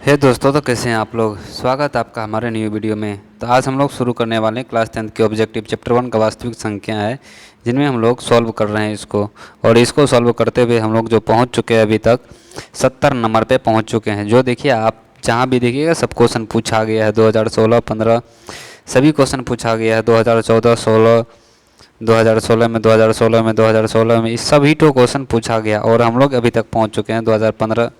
हे दोस्तों, तो कैसे हैं आप लोग। स्वागत है आपका हमारे न्यू वीडियो में। तो आज हम लोग शुरू करने वाले हैं क्लास 10th के ऑब्जेक्टिव चैप्टर 1 का वास्तविक संख्या है, जिनमें हम लोग सॉल्व कर रहे हैं इसको। और इसको सॉल्व करते हुए हम लोग जो पहुंच चुके हैं अभी तक 70 नंबर पे पहुंच चुके हैं। जो देखिए आप जहाँ भी देखिएगा सब क्वेश्चन पूछा गया है। 2016, 15 सभी क्वेश्चन पूछा गया है। 2014, 16, 2016 में 2016 में 2016 में इस सभी तो क्वेश्चन पूछा गया। और हम लोग अभी तक पहुँच चुके हैं 2015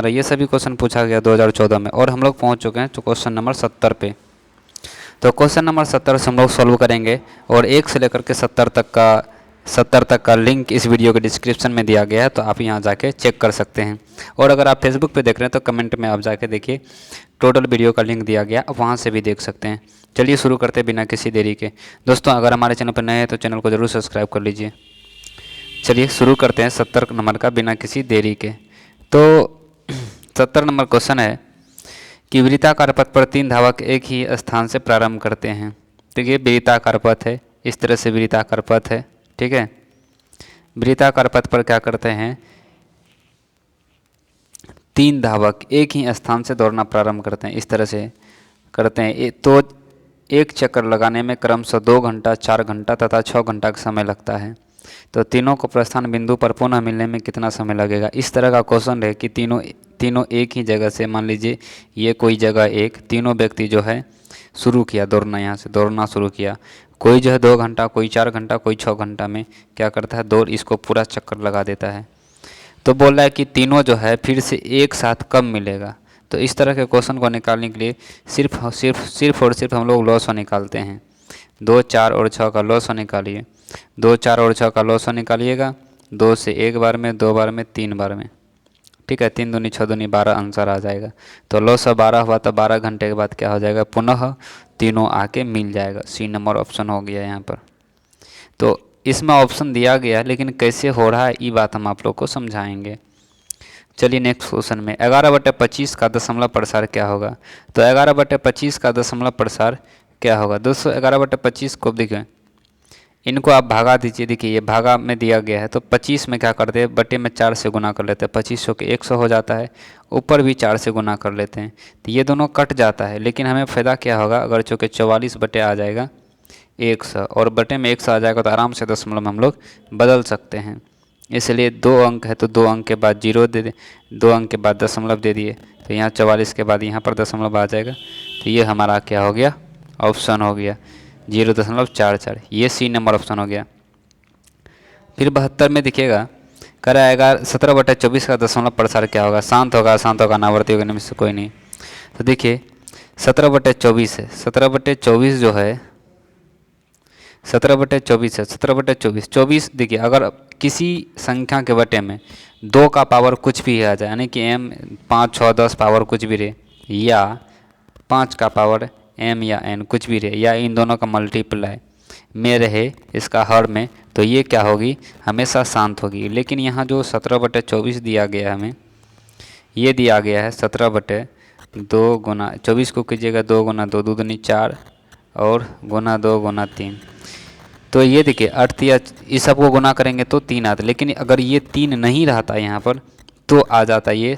ये सभी क्वेश्चन पूछा गया 2014 में। और हम लोग पहुंच चुके हैं तो क्वेश्चन नंबर 70 पे। तो क्वेश्चन नंबर 70 से हम लोग सॉल्व करेंगे। और 1 से लेकर के 70 तक का लिंक इस वीडियो के डिस्क्रिप्शन में दिया गया है, तो आप यहां जाके चेक कर सकते हैं। और अगर आप फेसबुक पे देख रहे हैं तो कमेंट में आप जाके देखिए, टोटल वीडियो का लिंक दिया गया, आप वहाँ से भी देख सकते हैं। चलिए शुरू करते बिना किसी देरी के। दोस्तों, अगर हमारे चैनल पर नए हैं तो चैनल को ज़रूर सब्सक्राइब कर लीजिए। चलिए शुरू करते हैं 70 नंबर का बिना किसी देरी के। तो 70 नंबर क्वेश्चन है कि वृत्ताकार पथ पर 3 धावक एक ही स्थान से प्रारंभ करते हैं। तो ये वृत्ताकार पथ है, इस तरह से वृत्ताकार पथ है, ठीक है। वृत्ताकार पथ पर क्या करते हैं, 3 धावक एक ही स्थान से दौड़ना प्रारंभ करते हैं, इस तरह से करते हैं। तो एक चक्कर लगाने में क्रमशः 2 घंटा, 4 घंटा तथा 6 घंटा का समय लगता है। तो तीनों को प्रस्थान बिंदु पर पुनः मिलने में कितना समय लगेगा। इस तरह का क्वेश्चन है कि तीनों एक ही जगह से, मान लीजिए ये कोई जगह एक, तीनों व्यक्ति जो है शुरू किया दौड़ना, यहाँ से दौड़ना शुरू किया। कोई जो है 2 घंटा, कोई 4 घंटा, कोई 6 घंटा में क्या करता है, दौड़ इसको पूरा चक्कर लगा देता है। तो बोल रहा है कि तीनों जो है फिर से एक साथ कब मिलेगा। तो इस तरह के क्वेश्चन को निकालने के लिए सिर्फ और सिर्फ हम लोग लॉस निकालते हैं। 2, 4 और 6 का लॉस निकालिए। 2, 4 और 6 का लॉस निकालिएगा। 2 से 1 बार में, 2 बार में, 3 बार में, ठीक है। 3 दूनी 6 दूनी 12 आंसर आ जाएगा। तो लॉस 12 हुआ तो 12 घंटे के बाद क्या हो जाएगा, पुनः तीनों आके मिल जाएगा। सी नंबर ऑप्शन हो गया यहाँ पर। तो इसमें ऑप्शन दिया गया, लेकिन कैसे हो रहा है ये बात हम आप लोग को समझाएंगे। चलिए नेक्स्ट क्वेश्चन में 11/25 का दशमलव प्रसार क्या होगा। तो 11/25 का दशमलव प्रसार क्या होगा। दोस्तों 11/25 को देखिए, इनको आप भागा दीजिए। देखिए ये भागा में दिया गया है, तो 25 में क्या करते हैं, बटे में 4 से गुना कर लेते हैं। 2500 के 100 हो जाता है, ऊपर भी 4 से गुना कर लेते हैं, तो ये दोनों कट जाता है। लेकिन हमें फ़ायदा क्या होगा, अगर चूँकि 44 बटे आ जाएगा 100 और बटे में 100 आ जाएगा, तो आराम से दशमलव में हम लोग बदल सकते हैं। इसलिए 2 अंक है तो 2 अंक के बाद 0 दे दे, 2 अंक के बाद दशमलव दे दिए, तो यहाँ 44 के बाद यहाँ पर दशमलव आ जाएगा। तो ये हमारा क्या हो गया, ऑप्शन हो गया 0.44। ये सी नंबर ऑप्शन हो गया। फिर 72 में दिखेगा, कराएगा 17/24 का दशमलव प्रसार क्या होगा। शांत होगा, अशांत होगा, नावर्ती होगा, निमिष कोई नहीं। तो देखिए 17/24 है, 17/24 जो है 17/24 है, 17/24, 24 देखिए, अगर किसी संख्या के बटे में 2 का पावर कुछ भी आ जाए, यानी कि m 5, 6, 10 पावर कुछ भी रहे, या 5 का पावर m या n कुछ भी रहे, या इन दोनों का मल्टीप्लाई में रहे इसका हर में, तो ये क्या होगी, हमेशा शांत होगी। लेकिन यहाँ जो 17/24 दिया गया है हमें, ये दिया गया है 17/2 गुना 24 को कीजिएगा 2 गुना 2, 2 दूनी 4 और गुना 2 गुना 3। तो ये देखिए अर्थ या इस सब को गुना करेंगे तो 3 आता। लेकिन अगर ये 3 नहीं रहता यहाँ पर तो आ जाता ये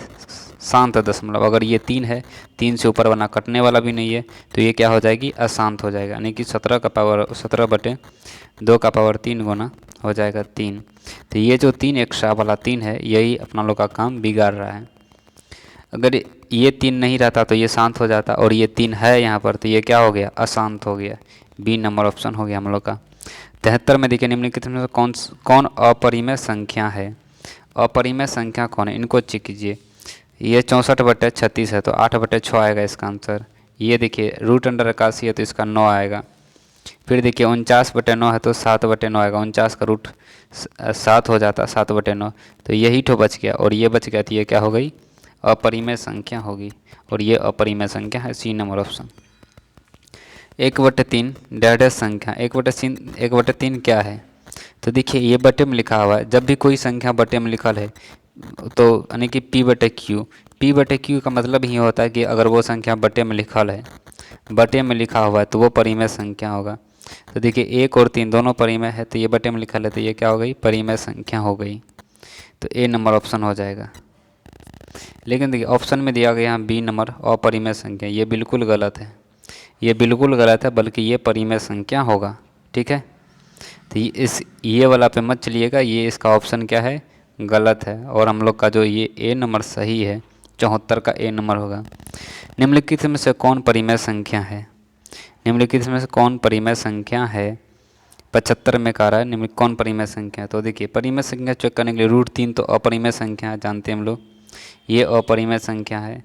शांत दशमलव। अगर ये 3 है, 3 से ऊपर बना कटने वाला भी नहीं है, तो ये क्या हो जाएगी, अशांत हो जाएगा। यानी कि 17/2 का पावर 3 गुना हो जाएगा 3। तो ये जो 3 एक्स्ट्रा वाला 3 है, यही अपना लोग का काम बिगाड़ रहा है। अगर ये 3 नहीं रहता तो ये शांत हो जाता, और ये 3 है यहाँ पर, तो ये क्या हो गया, अशांत हो गया। बी नंबर ऑप्शन हो गया हम लोग का। 73 में देखिए, निम्नलिखित में कौन अपरिमेय संख्या है। अपरिमेय संख्या कौन है, इनको चेक कीजिए। ये 64/36 है, तो 8/6 आएगा इसका आंसर। ये देखिए √81 है, तो इसका 9 आएगा। फिर देखिए 49/9 है, तो 7/9 आएगा। 49 का रूट 7 हो जाता, 7/9, तो यही ठो बच गया। और ये बच गया, तो ये क्या हो गई, अपरिमेय संख्या होगी। और ये अपरिमेय संख्या है, सी नंबर ऑप्शन। 1/3 डैश संख्या। 1/3 क्या है, तो देखिए ये बटे में लिखा हुआ है। जब भी कोई संख्या बटे में लिखल है, तो यानी कि P/Q। P/Q का मतलब ही होता है कि अगर वो संख्या बटे में लिखल है, बटे में लिखा हुआ है, तो वो परिमेय संख्या होगा। तो देखिए 1 और 3 दोनों परिमेय है, तो ये बटे में लिखल है, तो ये क्या हो गई, परिमेय संख्या हो गई। तो ए नंबर ऑप्शन हो जाएगा। लेकिन देखिए ऑप्शन में दिया गया यहाँ बी नंबर अपरिमेय संख्या, ये बिल्कुल गलत है, ये बिल्कुल गलत है, बल्कि ये परिमेय संख्या होगा। ठीक है, तो ये वाला पे मत चलिएगा, ये इसका ऑप्शन क्या है, गलत है। और हम लोग का जो ये ए नंबर सही है, 74 का ए नंबर होगा। निम्नलिखित में से कौन परिमेय संख्या है, निम्नलिखित में से कौन परिमेय संख्या है, 75 में कह रहा है निम्नलिखित कौन परिमेय संख्या है। तो देखिए परिमेय संख्या चेक करने के लिए √3 तो अपरिमेय संख्या है, जानते हैं हम लोग, ये अपरिमेय संख्या है।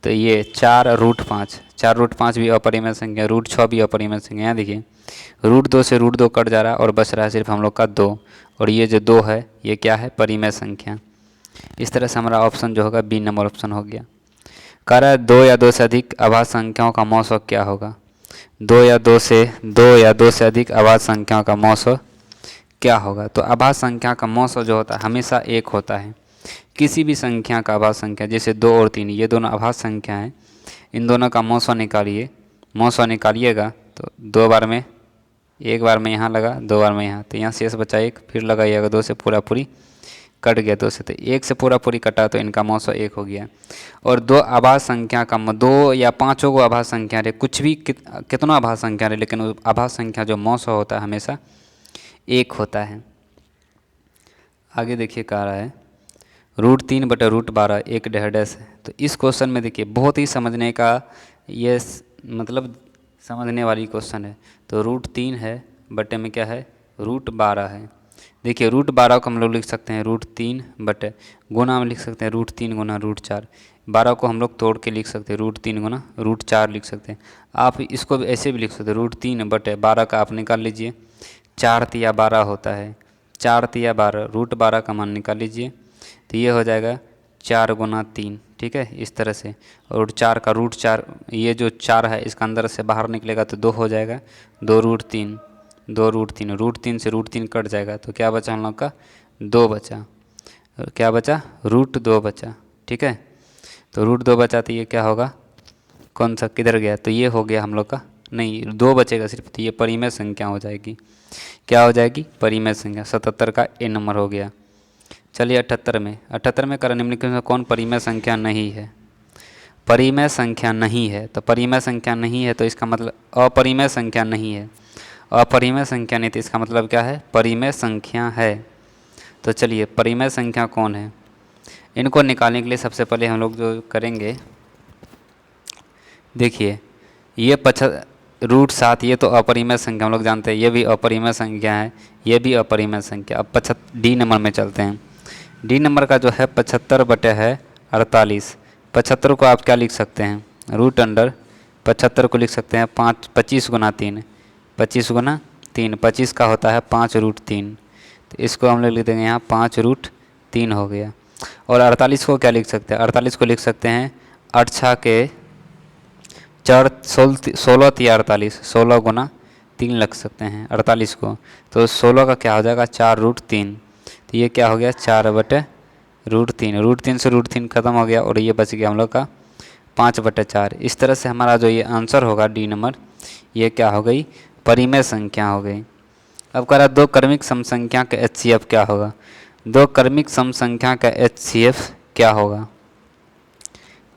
तो ये 4√5, 4√5 भी अपरिमेय संख्या, √6 भी अपरिमेय संख्या। यहाँ देखिए √2 से √2 कट जा रहा है और बच रहा है सिर्फ हम लोग का 2, और ये जो 2 है ये क्या है, परिमेय संख्या। इस तरह से हमारा ऑप्शन जो होगा बी नंबर ऑप्शन हो गया। कह रहा है 2 या 2 से अधिक अभाज्य संख्याओं का मौसो क्या होगा, 2 या 2 से अधिक अभाज्य संख्याओं का मौसो क्या होगा। तो अभाज्य संख्या का मौसो जो होता है हमेशा एक होता है, किसी भी संख्या का अभाज्य संख्या, जैसे 2 और 3 ये दोनों अभाज्य संख्या हैं, इन दोनों का मौसो निकालिए, मौसो निकालिएगा तो 2 बार में, 1 बार में यहाँ लगा, 2 बार में यहाँ, तो यहाँ शेष बचा 1, फिर लगाइएगा 2 से पूरा पूरी कट गया, 2 से, तो 1 से पूरा पूरी कटा तो इनका मौसो 1 हो गया। और 2 अभाज्य संख्या का 2 या 5 को अभाज्य संख्या रहे, कुछ भी कितना अभाज्य संख्या रहे, लेकिन अभाज्य संख्या जो मौसो होता है हमेशा 1 होता है। आगे देखिए कह रहा है √3 बटे √12 एक डैश है। तो इस क्वेश्चन में देखिए बहुत ही समझने का, ये मतलब समझने वाली क्वेश्चन है। तो √3 है बटे में क्या है, √12 है। देखिए √12 को हम लोग लिख सकते हैं √3 बटे, गुना में लिख सकते हैं √3 गुना √4, 12 को हम लोग तोड़ के लिख सकते हैं √3 गुना √4 लिख सकते हैं। आप इसको भी ऐसे भी लिख सकते हैं √3 बटे 12 का आप निकाल लीजिए, 4 तिया 12 होता है, 4 तिया 12, √12 का मान निकाल लीजिए, तो ये हो जाएगा 4 गुना 3। ठीक है, इस तरह से। और 4 का √4, ये जो 4 है इसका अंदर से बाहर निकलेगा तो 2 हो जाएगा, 2√3, 2√3, √3 से √3 कट जाएगा, तो क्या बचा हम लोग का, 2 बचा। क्या बचा, √2 बचा। ठीक है, तो √2 बचा, तो ये क्या होगा, कौन सा किधर गया, तो ये हो गया हम लोग का, नहीं 2 बचेगा सिर्फ, तो ये परिमेय संख्या हो जाएगी। क्या हो जाएगी, परिमेय संख्या। 77 का ए नंबर हो गया। चलिए 78 में कर निम्नलिखित में कौन परिमेय संख्या नहीं है, परिमेय संख्या नहीं है। तो परिमेय संख्या नहीं है तो इसका मतलब अपरिमेय संख्या नहीं है, अपरिमेय संख्या नहीं, तो इसका मतलब क्या है, परिमेय संख्या है। तो चलिए परिमेय संख्या कौन है, इनको निकालने के लिए सबसे पहले हम लोग जो करेंगे, देखिए ये √7 ये तो अपरिमेय संख्या हम लोग जानते हैं, ये भी अपरिमेय संख्या है, ये भी अपरिमेय संख्या। अब डी नंबर में चलते हैं। डी नंबर का जो है 75 बटे है 48। 75 को आप क्या लिख सकते हैं, √75 को लिख सकते हैं 25 गुना 3, 25 गुना 3, 25 का होता है 5√3, तो इसको हम लोग लिख देंगे यहाँ 5√3 हो गया। और 48 को क्या लिख सकते हैं, 48 को लिख सकते हैं 8 6 के 4, 16 तिया 48, 16 गुना 3 लिख सकते हैं 48 को, तो 16 का क्या हो जाएगा, 4√3, तो ये क्या हो गया 4 बटे √3, √3 से √3 खत्म हो गया, और ये बच गया हम लोग का 5 बटे 4। इस तरह से हमारा जो ये आंसर होगा डी नंबर, ये क्या हो गई, परिमेय संख्या हो गई। अब कह रहा है 2 क्रमिक सम संख्या का HCF क्या होगा, 2 क्रमिक सम संख्या का HCF क्या होगा।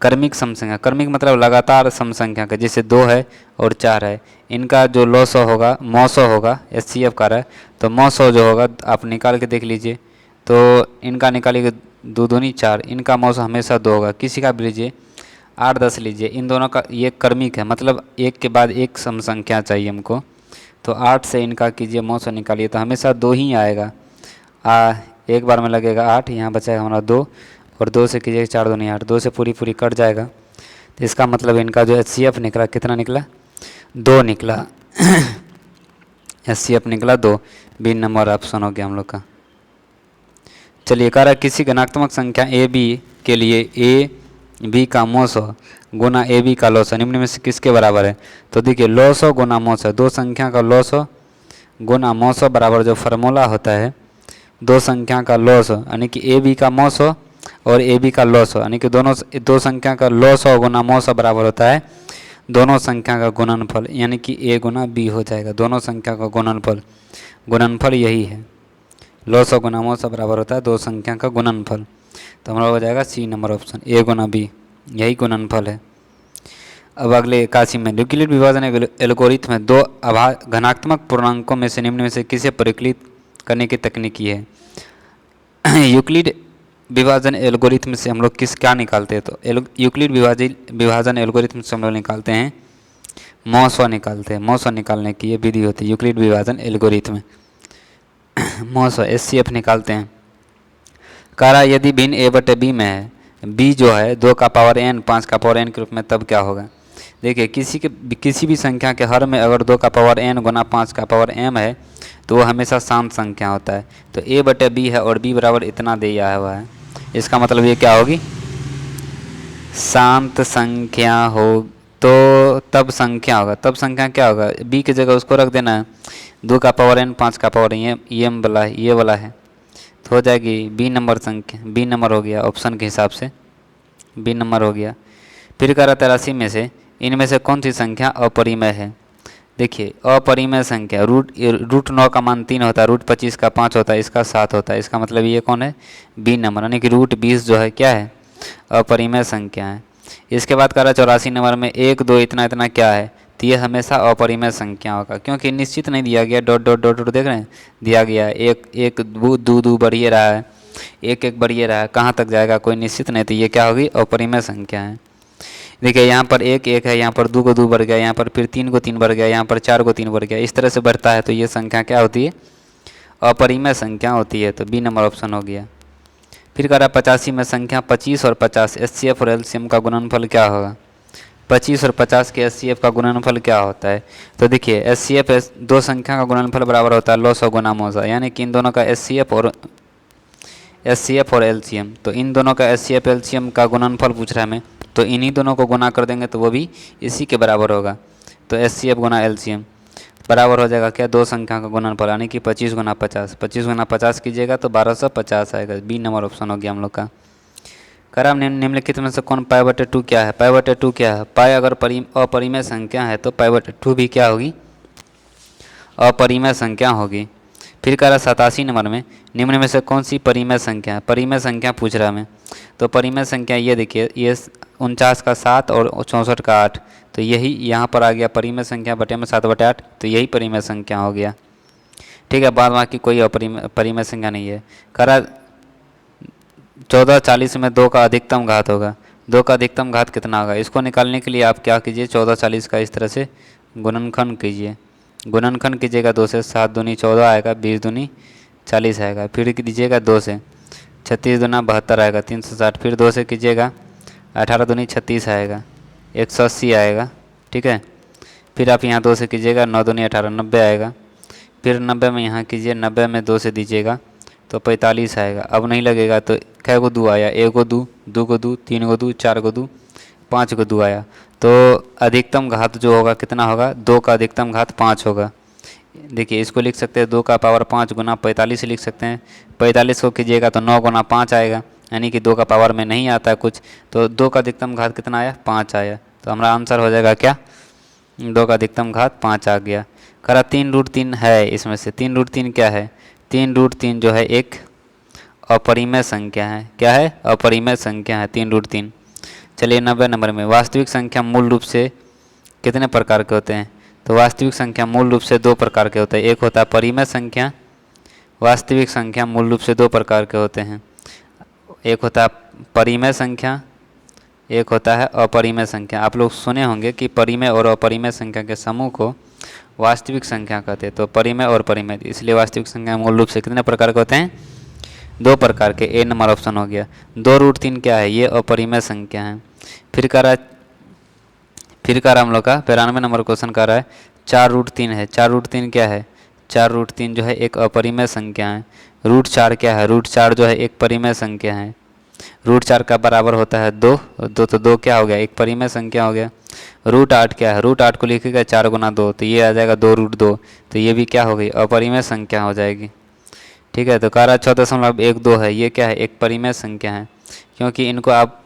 क्रमिक सम संख्या, क्रमिक मतलब लगातार सम संख्या का, जैसे 2 है और 4 है, इनका जो लॉसो होगा, मौसो होगा, HCF का रहा है, तो मौसो जो होगा आप निकाल के देख लीजिए, तो इनका निकालिए 2 दूनी 4, इनका मौसो हमेशा 2 होगा। किसी का भी लीजिए 8 10 लीजिए, इन दोनों का ये क्रमिक है, मतलब एक के बाद एक सम संख्या चाहिए हमको, तो 8 से इनका कीजिए मौसो निकालिए, तो हमेशा 2 ही आएगा। एक बार में लगेगा 8, यहाँ बचाएगा हमारा 2, और 2 से कीजिए 4 दूनी 8, 2 से पूरी कट जाएगा, तो इसका मतलब इनका जो HCF निकला कितना निकला, 2 निकला। HCF निकला 2, बी नंबर ऑप्शन हो गया हम लोग का। चलिए कह रहा है किसी धनात्मक संख्या AB के लिए AB का मौसो गुना AB का लॉसो निम्न में से किसके बराबर है। तो देखिए लॉसो गुना मौसो, 2 संख्या का लॉसो गुना मौसो बराबर जो फार्मूला होता है, 2 संख्या का लॉसो यानी कि AB का मौसो और AB का लॉसो, यानी कि दोनों 2 संख्या का लॉसो गुना मौसो बराबर होता है दोनों संख्या का गुणनफल, यानी कि A गुना B हो जाएगा, दोनों संख्या का गुणनफल यही है। लॉसो गुना मौसो बराबर होता है 2 संख्या का गुणनफल। तो हमारा हो जाएगा सी नंबर ऑप्शन, ए गुना बी, यही गुणनफल है। अब अगले 81 में यूक्लिड विभाजन एल्गोरिथ्म में दो घनात्मक पूर्णांकों में से निम्न में से किसे परिकलित करने की तकनीकी है। यूक्लिड विभाजन एल्गोरिथ्म से हम लोग क्या निकालते हैं, तो यूक्लिड विभाजन एल्गोरिथ्म से हम लोग निकालते हैं मौसवा निकालते हैं। मौसवा निकालने की ये विधि होती है यूक्लिड विभाजन एल्गोरिथ्म में। मौसवा एचसीएफ निकालते हैं। कारा यदि भिन्न ए बटे बी में है, बी जो है 2 का पावर n 5 का पावर n के रूप में, तब क्या होगा। देखिए किसी भी संख्या के हर में अगर 2 का पावर n गुना 5 का पावर m है तो वो हमेशा शांत संख्या होता है। तो a बटे b है और b बराबर इतना दिया हुआ है, इसका मतलब ये क्या होगी, शांत संख्या हो। तो तब संख्या होगा, तब संख्या क्या होगा, b की जगह उसको रख देना है 2 का पावर n 5 का पावर m वाला है, ये वाला है, तो हो जाएगी बी नंबर संख्या, बी नंबर हो गया ऑप्शन के हिसाब से, बी नंबर हो गया। फिर कह रहा 83 में से इनमें से कौन सी संख्या अपरिमेय है। देखिए अपरिमेय संख्या रूट 9 का मान 3 होता है, रूट 25 का 5 होता है, इसका 7 होता है, इसका मतलब ये कौन है, बी नंबर, यानी कि रूट 20 जो है क्या है, अपरिमेय संख्या है। इसके बाद कह रहा 84 नंबर में 1 2 इतना इतना क्या है, तो ये हमेशा अपरिमेय संख्या होगा, क्योंकि निश्चित नहीं दिया गया, डॉट डॉट डॉट देख रहे हैं दिया गया है, एक दो बढ़िए रहा है, एक बढ़िए रहा है, कहाँ तक जाएगा कोई निश्चित नहीं, तो ये क्या होगी, अपरिमेय संख्या है। देखिए यहाँ पर एक है, यहाँ पर 2 को 2 बढ़ गया, यहाँ पर फिर 3 को 3 बढ़ गया, यहाँ पर 4 को 3 बढ़ गया, इस तरह से बढ़ता है, तो ये संख्या क्या होती है, अपरिमेय संख्या होती है। तो बी नंबर ऑप्शन हो गया। फिर कह रहा 85 में संख्या 25 और 50 एचसीएफ और एलसीएम का गुणनफल क्या होगा। 25 और 50 के एचसीएफ का गुणनफल क्या होता है। तो देखिए एचसीएफ दो संख्या का गुणनफल बराबर होता है लॉस गुना मौजा, यानी कि इन दोनों का एचसीएफ और एलसीएम, तो इन दोनों का एचसीएफ एलसीएम का गुणनफल पूछ रहा है हमें, तो इन्हीं दोनों को गुना कर देंगे तो वो भी इसी के बराबर होगा। तो एचसीएफ गुना एलसीएम बराबर हो जाएगा क्या, दो संख्या का गुणनफल, यानी कि 25 गुना 50, 25 गुना 50 कीजिएगा तो 1250 आएगा। बी नंबर ऑप्शन हो गया हम लोग का। कराम निम्नलिखित में से कौन पाई बटे 2 क्या है। पाई बटे 2 क्या है, पाई अगर अपरिमेय संख्या है तो पाई बटे 2 भी क्या होगी, अपरिमेय संख्या होगी। फिर कह रहा 87 नंबर में निम्न में से कौन सी परिमेय संख्या है। परिमेय संख्या पूछ रहा है हमें, तो परिमेय संख्या ये देखिए, ये 49 का 7 और 64 का 8, तो यही यहाँ पर आ गया परिमेय संख्या बटे में 7 बटे 8, तो यही परिमेय संख्या हो गया। ठीक है, बाद बाकी कोई परिमेय संख्या नहीं है। कह रहा 1440 में 2 का अधिकतम घात होगा। 2 का अधिकतम घात कितना होगा, इसको निकालने के लिए आप क्या कीजिए, 1440 का इस तरह से गुणनखंड कीजिए। गुणनखंड कीजिएगा 2 से, 7 दूनी 14 आएगा, 20 दूनी 40 आएगा, फिर कीजिएगा 2 से, 36 दूना 72 आएगा, 360, फिर 2 से कीजिएगा 18 दूनी 36 आएगा, 180 आएगा। ठीक है, फिर आप यहाँ 2 से कीजिएगा 9 दूनी 18, 90 आएगा, फिर 90 में यहाँ कीजिए, 90 में 2 से दीजिएगा तो 45 आएगा। अब नहीं लगेगा तो कै को 2 आया, 1 को 2, 2 को 2, 3 को 2, 4 को 2, 5 को 2 आया, तो अधिकतम घात जो होगा कितना होगा, 2 का अधिकतम घात 5 होगा। देखिए इसको लिख सकते हैं 2 का पावर 5 गुना 45 लिख सकते हैं। 45 को कीजिएगा तो 9 गुना 5 आएगा, यानी कि 2 का पावर में नहीं आता है कुछ, तो 2 का अधिकतम घात कितना आया, 5 आया। तो हमारा आंसर हो जाएगा क्या, 2 का अधिकतम घात 5 आ गया। करा 3√3 है, इसमें से 3√3 क्या है, 3√3 जो है एक अपरिमेय संख्या है। क्या है, अपरिमेय संख्या है 3√3। चलिए 90 नंबर में वास्तविक संख्या मूल रूप से कितने प्रकार के होते हैं। तो वास्तविक संख्या मूल रूप से 2 प्रकार के होते हैं, एक होता है परिमेय संख्या। वास्तविक संख्या मूल रूप से 2 प्रकार के होते हैं, एक होता है परिमेय संख्या, एक होता है अपरिमेय संख्या। आप लोग सुने होंगे कि परिमेय और अपरिमेय संख्या के समूह को वास्तविक संख्या कहते हैं। तो परिमेय और परिमेय, इसलिए वास्तविक संख्या मूल रूप से कितने प्रकार के होते हैं, 2 प्रकार के। ए नंबर ऑप्शन हो गया। 2√3 क्या है, ये अपरिमेय संख्या है। फिर कह रहा हम लोग का 92 नंबर क्वेश्चन कर रहा है 4√3 है। 4√3 क्या है, 4√3 जो है एक अपरिमेय संख्या है। √4 क्या है, √4 जो है एक परिमेय संख्या है। √4 का बराबर होता है 2, तो 2 क्या हो गया, एक परिमेय संख्या हो गया। √8 क्या है, √8 को लिखेगा 4 गुना 2, तो ये आ जाएगा 2√2, तो ये भी क्या हो गई, अपरिमेय संख्या हो जाएगी। ठीक है, तो कह रहा 6.12 है, ये क्या है, एक परिमेय संख्या है, क्योंकि इनको आप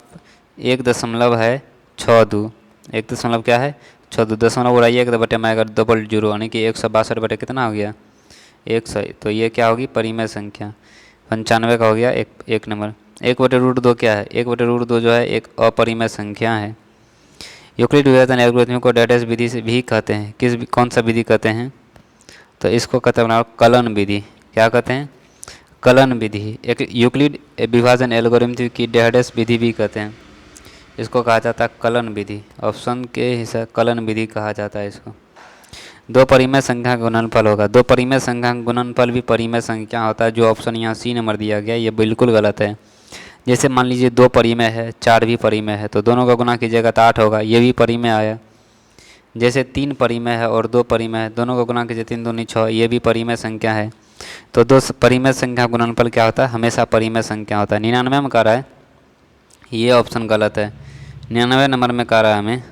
1.62 1 दशमलव क्या है 6 दशमलव उड़ाइए 1 बटे में आएगा 00, यानी कि 162 बटे कितना हो गया 100, तो ये क्या होगी परिमेय संख्या। 95 का हो गया एक नंबर। 1/√2 क्या है? 1/√2 जो है एक अपरिमेय संख्या है। यूक्लिड विभाजन एल्गोरिथम को डैडेस विधि से भी कहते हैं। कौन सा विधि कहते हैं? तो इसको कहते हैं कलन विधि। क्या कहते हैं? कलन विधि। एक यूक्लिड विभाजन एल्गोरिथम की डैडेस विधि भी कहते हैं। इसको कहा जाता है कलन विधि। ऑप्शन के हिसाब कलन विधि कहा जाता है इसको। दो परिमेय संख्या का गुणनफल होगा। दो परिमेय संख्या का गुणनफल भी परिमेय संख्या होता है। जो ऑप्शन यहाँ सी नंबर दिया गया ये बिल्कुल गलत है। जैसे मान लीजिए 2 परिमेय है, 4 भी परिमेय है, तो दोनों का गुना कीजिएगा तो 8 होगा, ये भी परिमेय आया। जैसे 3 परिमेय है और 2 परिमेय है, दोनों का गुना कीजिए 3 दूनी 6, ये भी परिमेय संख्या है। तो दो परिमेय संख्या गुणनफल क्या होता है? हमेशा परिमेय संख्या होता है। 99 में कह रहा है, ये ऑप्शन गलत है। 99 नंबर में कह रहा है हमें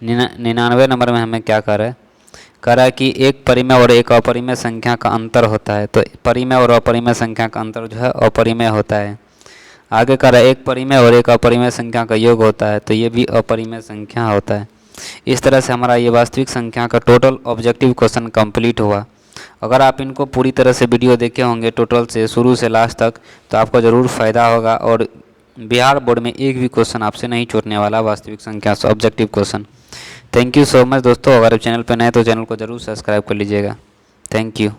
99 नंबर में हमें क्या कह रहा है? कह रहा है कि एक परिमेय और एक अपरिमेय संख्या का अंतर होता है। तो परिमेय और अपरिमेय संख्या का अंतर जो है अपरिमेय होता है। आगे कह रहा है एक परिमेय और एक अपरिमेय संख्या का योग होता है, तो ये भी अपरिमेय संख्या होता है। इस तरह से हमारा ये वास्तविक संख्या का टोटल ऑब्जेक्टिव क्वेश्चन कंप्लीट हुआ। अगर आप इनको पूरी तरह से वीडियो देखे होंगे टोटल से शुरू से लास्ट तक, तो आपको ज़रूर फ़ायदा होगा और बिहार बोर्ड में एक भी क्वेश्चन आपसे नहीं छूटने वाला वास्तविक संख्या से objective question. Thank you so much दोस्तों। अगर आप चैनल पर नए तो चैनल को ज़रूर सब्सक्राइब कर लीजिएगा। Thank you.